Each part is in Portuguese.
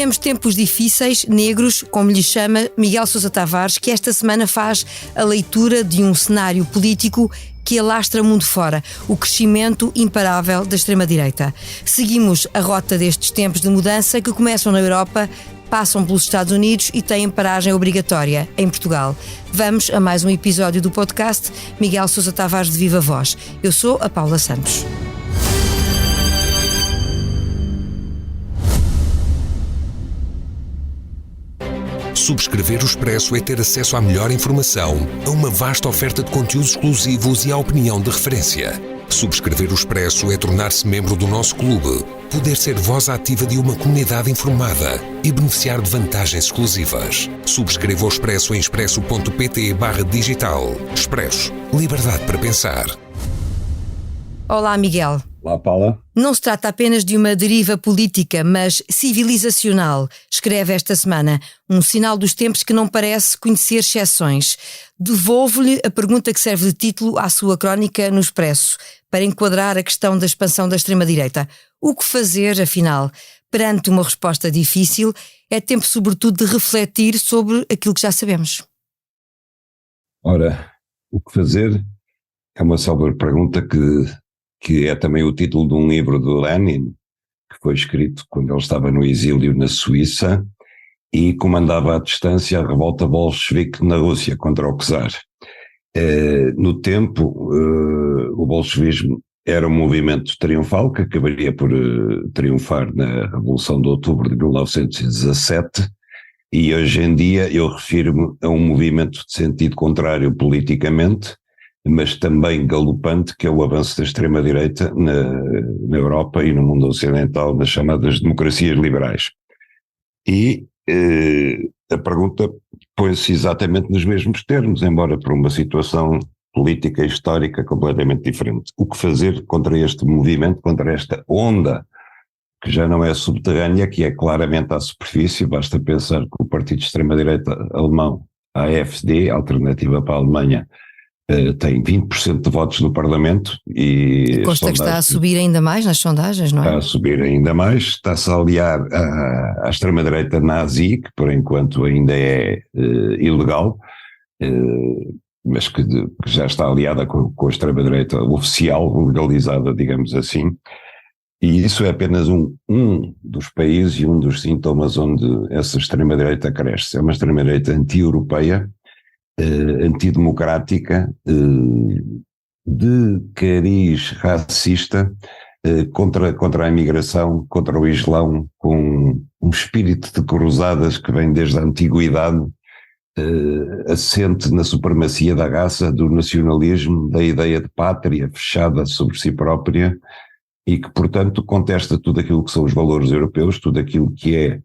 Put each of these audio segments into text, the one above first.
Vivemos tempos difíceis, negros, como lhe chama Miguel Sousa Tavares, que esta semana faz a leitura de um cenário político que alastra mundo fora, o crescimento imparável da extrema-direita. Seguimos a rota destes tempos de mudança que começam na Europa, passam pelos Estados Unidos e têm paragem obrigatória em Portugal. Vamos a mais um episódio do podcast Miguel Sousa Tavares de Viva Voz. Eu sou a Paula Santos. Subscrever o Expresso é ter acesso à melhor informação, a uma vasta oferta de conteúdos exclusivos e à opinião de referência. Subscrever o Expresso é tornar-se membro do nosso clube, poder ser voz ativa de uma comunidade informada e beneficiar de vantagens exclusivas. Subscreva o Expresso em expresso.pt/digital. Expresso. Liberdade para pensar. Olá, Miguel. Olá, Paula. Não se trata apenas de uma deriva política, mas civilizacional, escreve esta semana, um sinal dos tempos que não parece conhecer exceções. Devolvo-lhe a pergunta que serve de título à sua crónica no Expresso, para enquadrar a questão da expansão da extrema-direita. O que fazer, afinal? Perante uma resposta difícil, é tempo sobretudo de refletir sobre aquilo que já sabemos. Ora, o que fazer é uma célebre pergunta que é também o título de um livro do Lenin, que foi escrito quando ele estava no exílio na Suíça e comandava à distância a revolta bolchevique na Rússia contra o czar. No tempo, o bolchevismo era um movimento triunfal que acabaria por triunfar na Revolução de Outubro de 1917, e hoje em dia eu refiro-me a um movimento de sentido contrário politicamente, mas também galopante, que é o avanço da extrema-direita na Europa e no mundo ocidental, das chamadas democracias liberais. E a pergunta põe-se exatamente nos mesmos termos, embora por uma situação política e histórica completamente diferente. O que fazer contra este movimento, contra esta onda, que já não é subterrânea, que é claramente à superfície? Basta pensar que o partido de extrema-direita alemão, a AfD, a Alternativa para a Alemanha, tem 20% de votos no Parlamento e consta que está a subir ainda mais nas sondagens, não é? Está a subir ainda mais, está-se a aliar à extrema-direita nazi, que por enquanto ainda é ilegal, mas que já está aliada com a extrema-direita oficial, legalizada, digamos assim, e isso é apenas um dos países e um dos sintomas onde essa extrema-direita cresce. É uma extrema-direita anti-europeia, antidemocrática, de cariz racista, contra a imigração, contra o Islão, com um espírito de cruzadas que vem desde a antiguidade, assente na supremacia da raça, do nacionalismo, da ideia de pátria fechada sobre si própria, e que, portanto, contesta tudo aquilo que são os valores europeus, tudo aquilo que é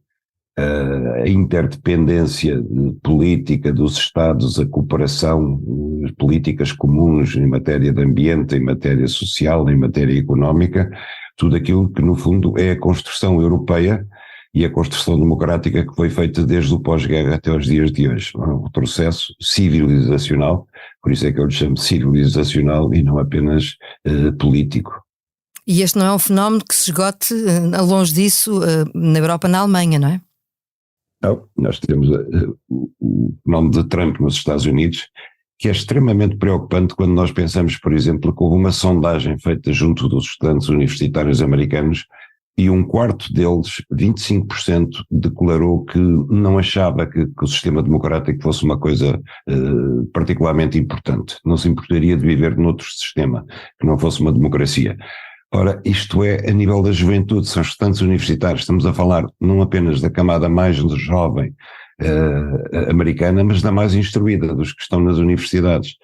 a interdependência política dos Estados, a cooperação, as políticas comuns em matéria de ambiente, em matéria social, em matéria económica, tudo aquilo que no fundo é a construção europeia e a construção democrática que foi feita desde o pós-guerra até os dias de hoje. Um processo civilizacional, por isso é que eu lhe chamo civilizacional e não apenas político. E este não é um fenómeno que se esgote longe disso na Europa, na Alemanha, não é? Não, nós temos o nome de Trump nos Estados Unidos, que é extremamente preocupante quando nós pensamos, por exemplo, que houve uma sondagem feita junto dos estudantes universitários americanos e um quarto deles, 25%, declarou que não achava que o sistema democrático fosse uma coisa particularmente importante. Não se importaria de viver noutro sistema, que não fosse uma democracia. Ora, isto é a nível da juventude, são estudantes universitários, estamos a falar não apenas da camada mais jovem americana, mas da mais instruída, dos que estão nas universidades.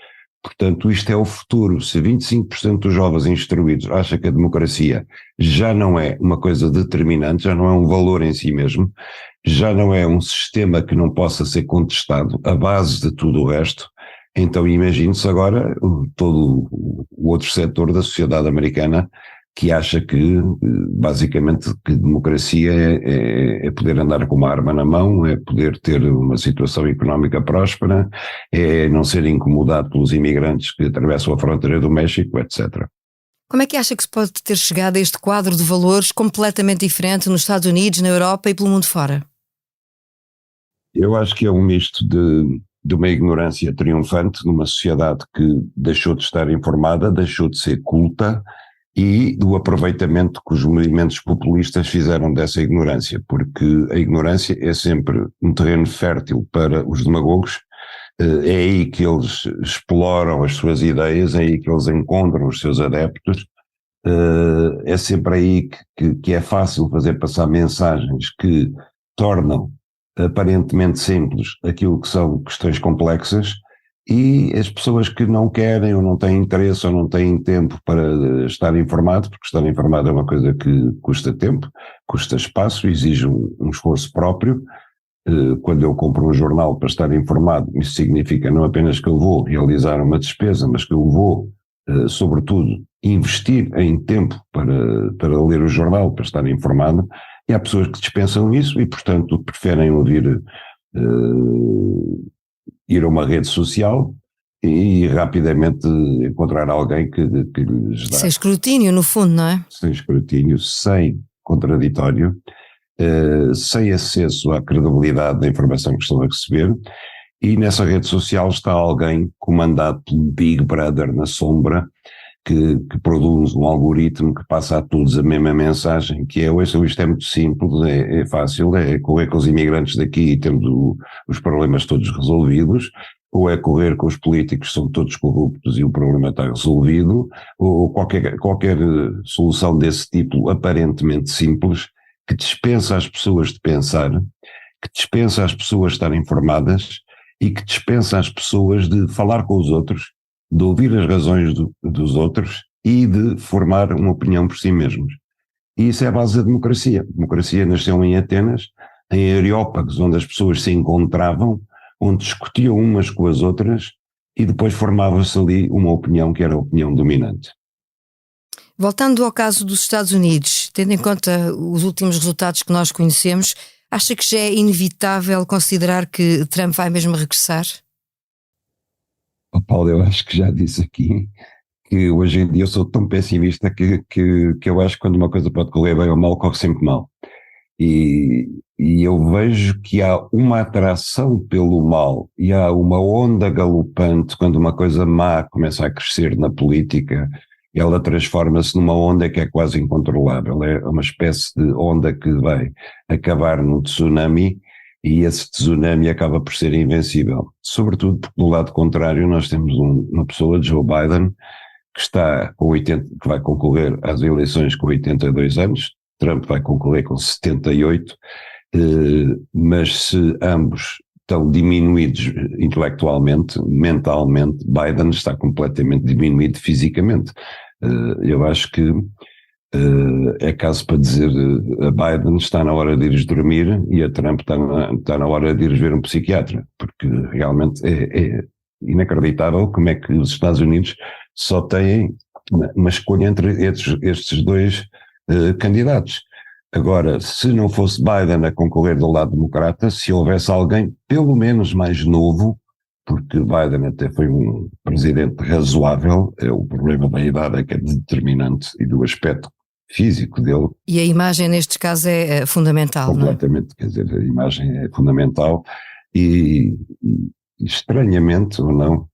Portanto, isto é o futuro. Se 25% dos jovens instruídos acham que a democracia já não é uma coisa determinante, já não é um valor em si mesmo, já não é um sistema que não possa ser contestado, a base de tudo o resto, então imagine-se agora todo o outro setor da sociedade americana que acha que, basicamente, que democracia é poder andar com uma arma na mão, é poder ter uma situação económica próspera, é não ser incomodado pelos imigrantes que atravessam a fronteira do México, etc. Como é que acha que se pode ter chegado a este quadro de valores completamente diferente nos Estados Unidos, na Europa e pelo mundo fora? Eu acho que é um misto de uma ignorância triunfante numa sociedade que deixou de estar informada, deixou de ser culta, e do aproveitamento que os movimentos populistas fizeram dessa ignorância, porque a ignorância é sempre um terreno fértil para os demagogos. É aí que eles exploram as suas ideias, é aí que eles encontram os seus adeptos, é sempre aí que é fácil fazer passar mensagens que tornam aparentemente simples aquilo que são questões complexas, e as pessoas que não querem ou não têm interesse ou não têm tempo para estar informado, porque estar informado é uma coisa que custa tempo, custa espaço, exige um esforço próprio. Quando eu compro um jornal para estar informado, isso significa não apenas que eu vou realizar uma despesa, mas que eu vou, sobretudo, investir em tempo para ler o jornal, para estar informado, e há pessoas que dispensam isso e, portanto, preferem ir a uma rede social e rapidamente encontrar alguém que lhes dá. Sem escrutínio, no fundo, não é? Sem escrutínio, sem contraditório, sem acesso à credibilidade da informação que estão a receber, e nessa rede social está alguém comandado por um Big Brother na sombra, que produz um algoritmo que passa a todos a mesma mensagem, que é: isto é muito simples, é fácil, é correr com os imigrantes daqui e temos os problemas todos resolvidos, ou é correr com os políticos que são todos corruptos e o problema está resolvido, ou qualquer solução desse tipo aparentemente simples, que dispensa as pessoas de pensar, que dispensa as pessoas de estarem informadas e que dispensa as pessoas de falar com os outros, de ouvir as razões dos outros e de formar uma opinião por si mesmos. E isso é a base da democracia. A democracia nasceu em Atenas, em areópagos onde as pessoas se encontravam, onde discutiam umas com as outras e depois formava-se ali uma opinião que era a opinião dominante. Voltando ao caso dos Estados Unidos, tendo em conta os últimos resultados que nós conhecemos, acha que já é inevitável considerar que Trump vai mesmo regressar? Paulo, eu acho que já disse aqui que hoje em dia eu sou tão pessimista que eu acho que quando uma coisa pode correr bem ou mal, corre sempre mal. E eu vejo que há uma atração pelo mal e há uma onda galopante quando uma coisa má começa a crescer na política. Ela transforma-se numa onda que é quase incontrolável, é uma espécie de onda que vai acabar num tsunami, e esse tsunami acaba por ser invencível. Sobretudo porque do lado contrário nós temos uma pessoa, Joe Biden, que vai concorrer às eleições com 82 anos, Trump vai concorrer com 78, mas se ambos estão diminuídos intelectualmente, mentalmente, Biden está completamente diminuído fisicamente. Eu acho que é caso para dizer a Biden está na hora de ires dormir e a Trump está na hora de ires ver um psiquiatra, porque realmente é inacreditável como é que os Estados Unidos só têm uma escolha entre estes dois candidatos. Agora, se não fosse Biden a concorrer do lado democrata, se houvesse alguém pelo menos mais novo, porque Biden até foi um presidente razoável, o problema da idade é que é determinante e do aspecto físico dele. E a imagem nestes casos é fundamental, completamente, não é? Quer dizer, a imagem é fundamental e estranhamente ou não,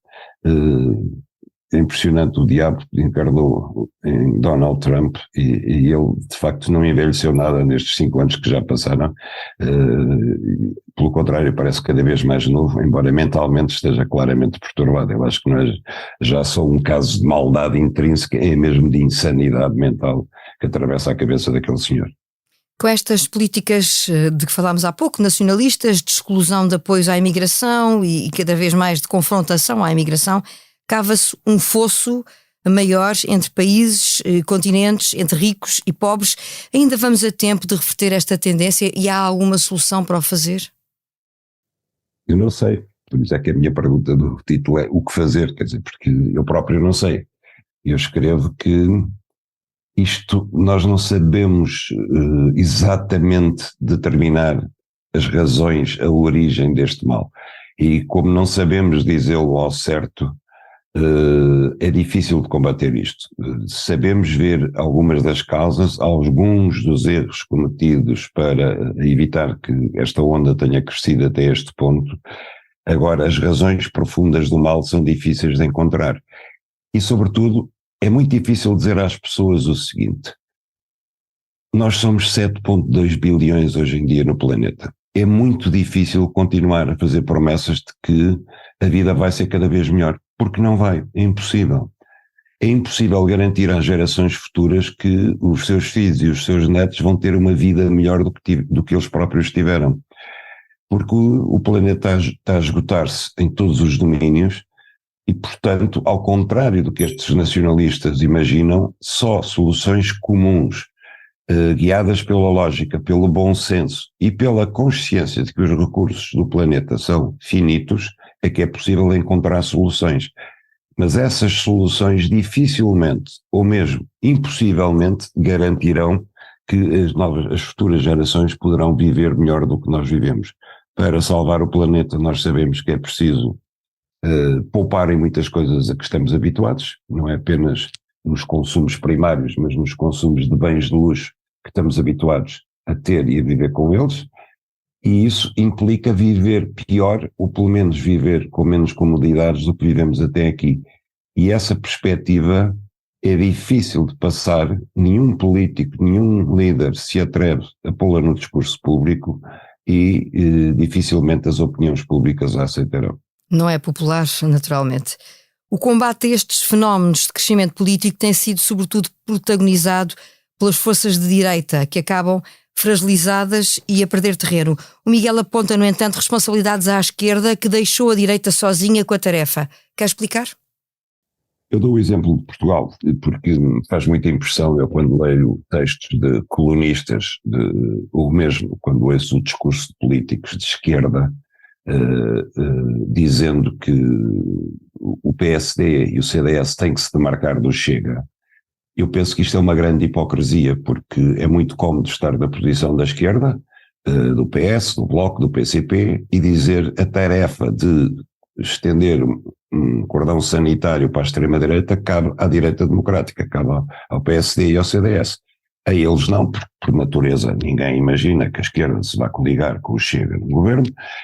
é impressionante o diabo que encarnou em Donald Trump e ele de facto não envelheceu nada nestes 5 anos que já passaram, pelo contrário parece cada vez mais novo, embora mentalmente esteja claramente perturbado. Eu acho que não é já só um caso de maldade intrínseca, é mesmo de insanidade mental que atravessa a cabeça daquele senhor. Com estas políticas de que falámos há pouco, nacionalistas, de exclusão de apoios à imigração e cada vez mais de confrontação à imigração, cava-se um fosso maior entre países, continentes, entre ricos e pobres. Ainda vamos a tempo de reverter esta tendência e há alguma solução para o fazer? Eu não sei, por isso é que a minha pergunta do título é o que fazer, quer dizer, porque eu próprio não sei. Eu escrevo que nós não sabemos exatamente determinar as razões, a origem deste mal. E como não sabemos dizê-lo ao certo, é difícil de combater isto. Sabemos ver algumas das causas, alguns dos erros cometidos para evitar que esta onda tenha crescido até este ponto. Agora, as razões profundas do mal são difíceis de encontrar. E, sobretudo, é muito difícil dizer às pessoas o seguinte: nós somos 7,2 bilhões hoje em dia no planeta. É muito difícil continuar a fazer promessas de que a vida vai ser cada vez melhor, porque não vai, é impossível. É impossível garantir às gerações futuras que os seus filhos e os seus netos vão ter uma vida melhor do que eles próprios tiveram. Porque o planeta está a esgotar-se em todos os domínios e, portanto, ao contrário do que estes nacionalistas imaginam, só soluções comuns, guiadas pela lógica, pelo bom senso e pela consciência de que os recursos do planeta são finitos, é que é possível encontrar soluções. Mas essas soluções dificilmente, ou mesmo impossivelmente, garantirão que as futuras gerações poderão viver melhor do que nós vivemos. Para salvar o planeta, nós sabemos que é preciso poupar em muitas coisas a que estamos habituados, não é apenas nos consumos primários, mas nos consumos de bens de luxo que estamos habituados a ter e a viver com eles, e isso implica viver pior, ou pelo menos viver com menos comodidades do que vivemos até aqui. E essa perspectiva é difícil de passar, nenhum político, nenhum líder se atreve a pô-la no discurso público e dificilmente as opiniões públicas a aceitarão. Não é popular, naturalmente. O combate a estes fenómenos de crescimento político tem sido sobretudo protagonizado pelas forças de direita, que acabam fragilizadas e a perder terreno. O Miguel aponta, no entanto, responsabilidades à esquerda, que deixou a direita sozinha com a tarefa. Quer explicar? Eu dou o exemplo de Portugal, porque me faz muita impressão, eu quando leio textos de colunistas, ou mesmo quando ouço o discurso de políticos de esquerda, dizendo que o PSD e o CDS têm que se demarcar do Chega. Eu penso que isto é uma grande hipocrisia, porque é muito cómodo estar na posição da esquerda, do PS, do Bloco, do PCP, e dizer a tarefa de estender um cordão sanitário para a extrema-direita cabe à direita democrática, cabe ao PSD e ao CDS. A eles não, porque por natureza ninguém imagina que a esquerda se vá coligar com o Chega no governo,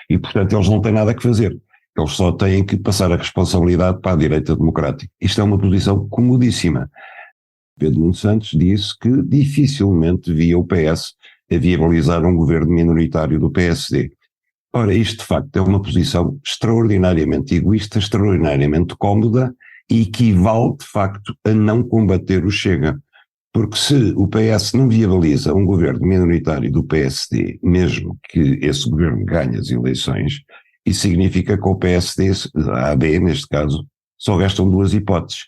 e portanto eles não têm nada que fazer. Eles só têm que passar a responsabilidade para a direita democrática. Isto é uma posição comodíssima. Pedro Nuno Santos disse que dificilmente via o PS a viabilizar um governo minoritário do PSD. Ora, isto de facto é uma posição extraordinariamente egoísta, extraordinariamente cómoda e equivale de facto a não combater o Chega. Porque se o PS não viabiliza um governo minoritário do PSD, mesmo que esse governo ganhe as eleições, isso significa que o PSD, a AD neste caso, só restam duas hipóteses.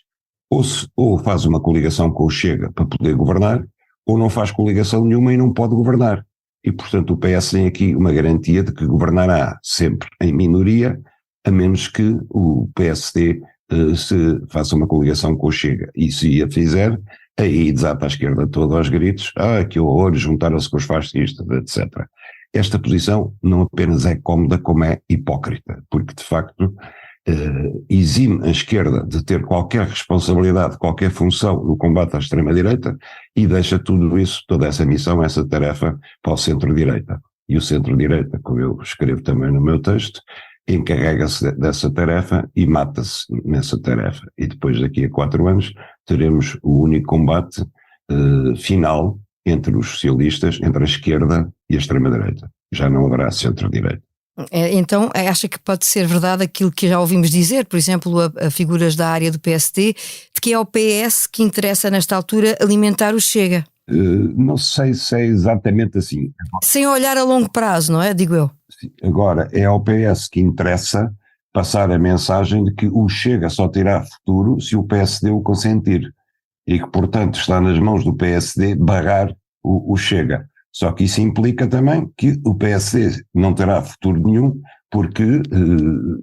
Ou faz uma coligação com o Chega para poder governar, ou não faz coligação nenhuma e não pode governar. E, portanto, o PS tem aqui uma garantia de que governará sempre em minoria, a menos que o PSD se faça uma coligação com o Chega. E se a fizer, aí desata a esquerda toda aos gritos, que horror, juntaram-se com os fascistas, etc. Esta posição não apenas é cómoda, como é hipócrita, porque, de facto, exime a esquerda de ter qualquer responsabilidade, qualquer função no combate à extrema-direita e deixa tudo isso, toda essa missão, essa tarefa para o centro-direita. E o centro-direita, como eu escrevo também no meu texto, encarrega-se dessa tarefa e mata-se nessa tarefa. E depois, daqui a 4 anos, teremos o único combate final entre os socialistas, entre a esquerda e a extrema-direita. Já não haverá centro-direita. Então, acha que pode ser verdade aquilo que já ouvimos dizer, por exemplo, a figuras da área do PSD, de que é o PS que interessa nesta altura alimentar o Chega? Não sei se é exatamente assim. Sem olhar a longo prazo, não é? Digo eu. Agora, é ao PS que interessa passar a mensagem de que o Chega só terá futuro se o PSD o consentir e que, portanto, está nas mãos do PSD barrar o Chega. Só que isso implica também que o PSD não terá futuro nenhum, porque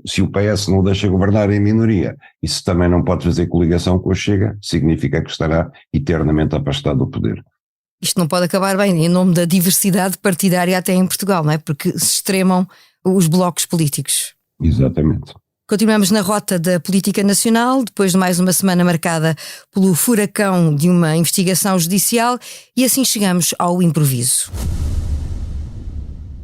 se o PS não o deixa governar em minoria, e se também não pode fazer coligação com o Chega, significa que estará eternamente afastado do poder. Isto não pode acabar bem, em nome da diversidade partidária até em Portugal, não é? Porque se extremam os blocos políticos. Exatamente. Continuamos na rota da política nacional, depois de mais uma semana marcada pelo furacão de uma investigação judicial, e assim chegamos ao improviso.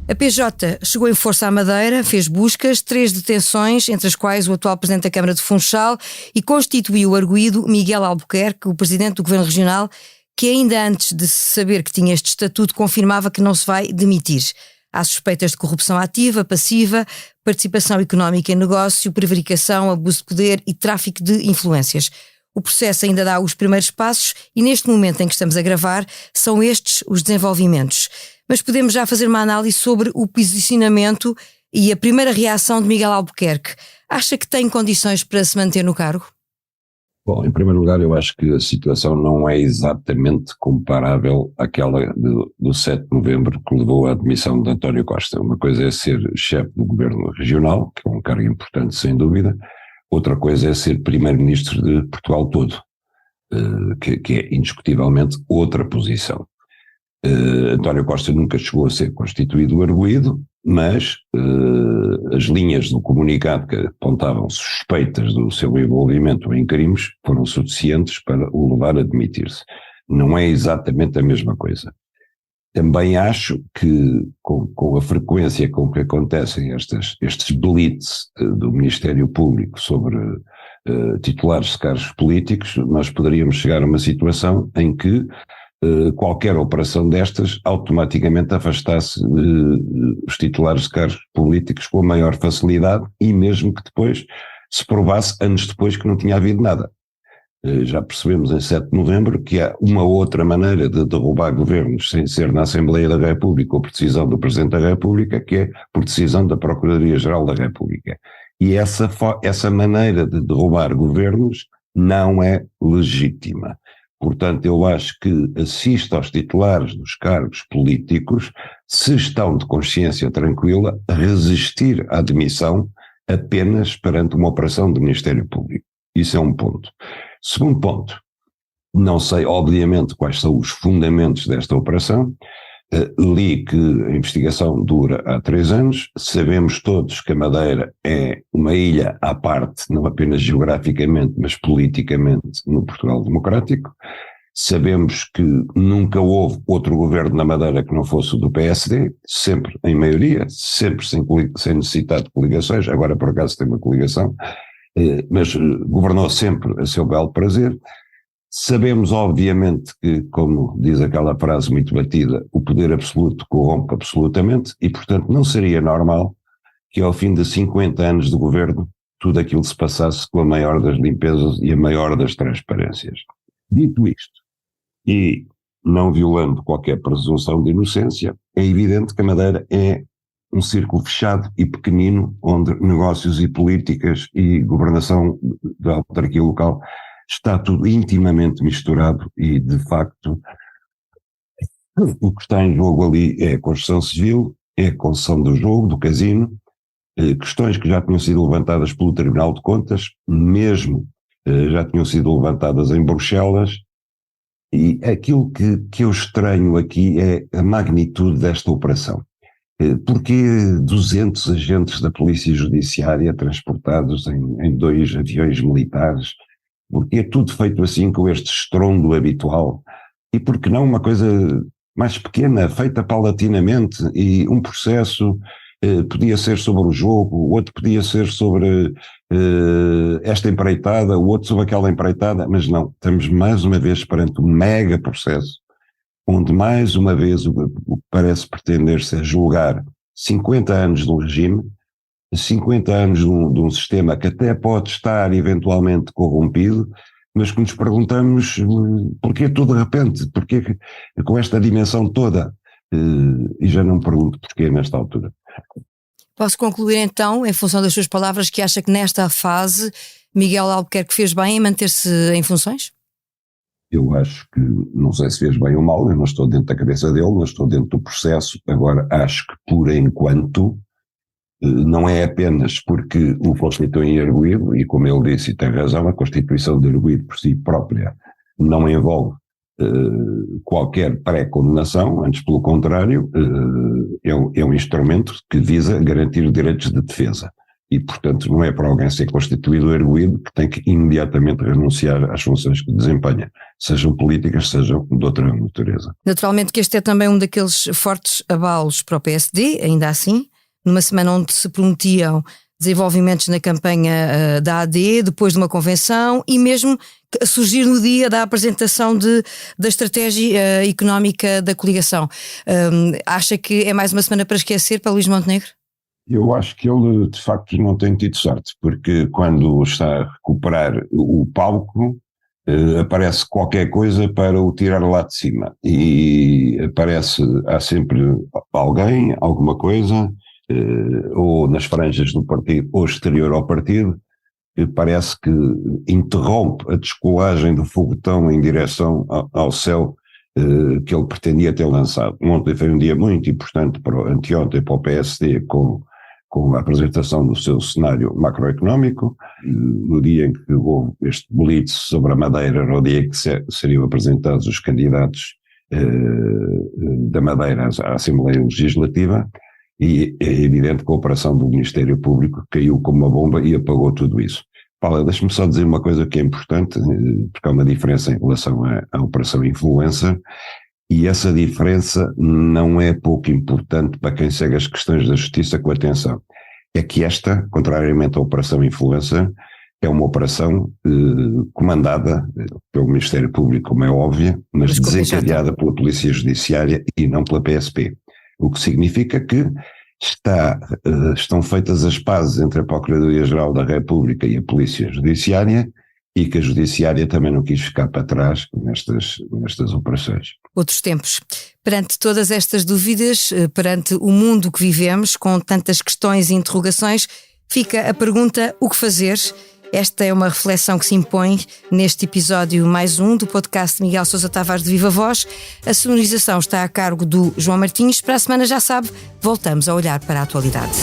A PJ chegou em força à Madeira, fez buscas, 3 detenções, entre as quais o atual Presidente da Câmara de Funchal, e constituiu o arguido Miguel Albuquerque, o Presidente do Governo Regional, que ainda antes de saber que tinha este estatuto confirmava que não se vai demitir. Há suspeitas de corrupção ativa, passiva, participação económica em negócio, prevaricação, abuso de poder e tráfico de influências. O processo ainda dá os primeiros passos e neste momento em que estamos a gravar são estes os desenvolvimentos. Mas podemos já fazer uma análise sobre o posicionamento e a primeira reação de Miguel Albuquerque. Acha que tem condições para se manter no cargo? Bom, em primeiro lugar, eu acho que a situação não é exatamente comparável àquela do 7 de novembro que levou à admissão de António Costa. Uma coisa é ser chefe do governo regional, que é um cargo importante sem dúvida, outra coisa é ser primeiro-ministro de Portugal todo, que é indiscutivelmente outra posição. António Costa nunca chegou a ser constituído arguido, mas as linhas do comunicado que apontavam suspeitas do seu envolvimento em crimes foram suficientes para o levar a demitir-se. Não é exatamente a mesma coisa. Também acho que com a frequência com que acontecem estes blitz do Ministério Público sobre titulares de cargos políticos, nós poderíamos chegar a uma situação em que qualquer operação destas automaticamente afastasse os titulares de cargos políticos com a maior facilidade e mesmo que depois se provasse anos depois que não tinha havido nada. Já percebemos em 7 de novembro que há uma outra maneira de derrubar governos sem ser na Assembleia da República ou por decisão do Presidente da República, que é por decisão da Procuradoria-Geral da República. E essa maneira de derrubar governos não é legítima. Portanto, eu acho que assisto aos titulares dos cargos políticos, se estão de consciência tranquila, a resistir à demissão apenas perante uma operação do Ministério Público. Isso é um ponto. Segundo ponto, não sei obviamente quais são os fundamentos desta operação, li que a investigação dura há 3 anos, sabemos todos que a Madeira é uma ilha à parte, não apenas geograficamente, mas politicamente no Portugal Democrático, sabemos que nunca houve outro governo na Madeira que não fosse o do PSD, sempre em maioria, sempre sem necessidade de coligações, agora por acaso tem uma coligação, mas governou sempre a seu belo prazer. Sabemos, obviamente, que, como diz aquela frase muito batida, o poder absoluto corrompe absolutamente e, portanto, não seria normal que, ao fim de 50 anos de governo, tudo aquilo se passasse com a maior das limpezas e a maior das transparências. Dito isto, e não violando qualquer presunção de inocência, é evidente que a Madeira é um círculo fechado e pequenino, onde negócios e políticas e governação da autarquia local está tudo intimamente misturado e, de facto, o que está em jogo ali é a construção civil, é a concessão do jogo, do casino, questões que já tinham sido levantadas pelo Tribunal de Contas, mesmo já tinham sido levantadas em Bruxelas, e aquilo que eu estranho aqui é a magnitude desta operação. Porquê 200 agentes da Polícia Judiciária transportados em 2 aviões militares? Porque é tudo feito assim com este estrondo habitual, e por que não uma coisa mais pequena, feita paulatinamente, e um processo podia ser sobre o jogo, o outro podia ser sobre esta empreitada, o outro sobre aquela empreitada, mas não, estamos mais uma vez perante um mega processo, onde mais uma vez o que parece pretender-se é julgar 50 anos do regime, 50 anos de um sistema que até pode estar eventualmente corrompido, mas que nos perguntamos porquê tudo de repente, porquê com esta dimensão toda, e já não me pergunto porquê nesta altura. Posso concluir então, em função das suas palavras, que acha que nesta fase Miguel Albuquerque fez bem em manter-se em funções? Eu acho que, não sei se fez bem ou mal, eu não estou dentro da cabeça dele, não estou dentro do processo, agora acho que por enquanto não é apenas porque o constitui em arguido, e como ele disse e tem razão, a constituição de arguido por si própria não envolve qualquer pré-condenação, antes pelo contrário, é um instrumento que visa garantir direitos de defesa. e, portanto, não é para alguém ser constituído ou erguido que tem que imediatamente renunciar às funções que desempenha, sejam políticas, sejam de outra natureza. Naturalmente que este é também um daqueles fortes abalos para o PSD, ainda assim, numa semana onde se prometiam desenvolvimentos na campanha da AD, depois de uma convenção, e mesmo a surgir no dia da apresentação da estratégia económica da coligação. Acha que é mais uma semana para esquecer para Luís Montenegro? Eu acho que ele, de facto, não tem tido sorte, porque quando está a recuperar o palco, aparece qualquer coisa para o tirar lá de cima. E há sempre alguém, alguma coisa, ou nas franjas do partido, ou exterior ao partido, que parece que interrompe a descolagem do foguetão em direção ao céu que ele pretendia ter lançado. Ontem foi um dia muito importante, anteontem, para o PSD, com a apresentação do seu cenário macroeconómico. No dia em que houve este blitz sobre a Madeira, no dia em que seriam apresentados os candidatos da Madeira à Assembleia Legislativa, e é evidente que a operação do Ministério Público caiu como uma bomba e apagou tudo isso. Paula, deixa-me só dizer uma coisa que é importante, porque há uma diferença em relação à operação Influencer, e essa diferença não é pouco importante para quem segue as questões da justiça com atenção. É que esta, contrariamente à operação Influencer, é uma operação comandada pelo Ministério Público, como é óbvio, mas desencadeada pela Polícia Judiciária e não pela PSP. O que significa que estão feitas as pazes entre a Procuradoria-Geral da República e a Polícia Judiciária, e que a Judiciária também não quis ficar para trás nestas operações. Outros tempos. Perante todas estas dúvidas, perante o mundo que vivemos, com tantas questões e interrogações, fica a pergunta: o que fazer? Esta é uma reflexão que se impõe neste episódio mais um do podcast Miguel Sousa Tavares de Viva Voz. A sonorização está a cargo do João Martins. Para a semana, já sabe, voltamos a olhar para a atualidade.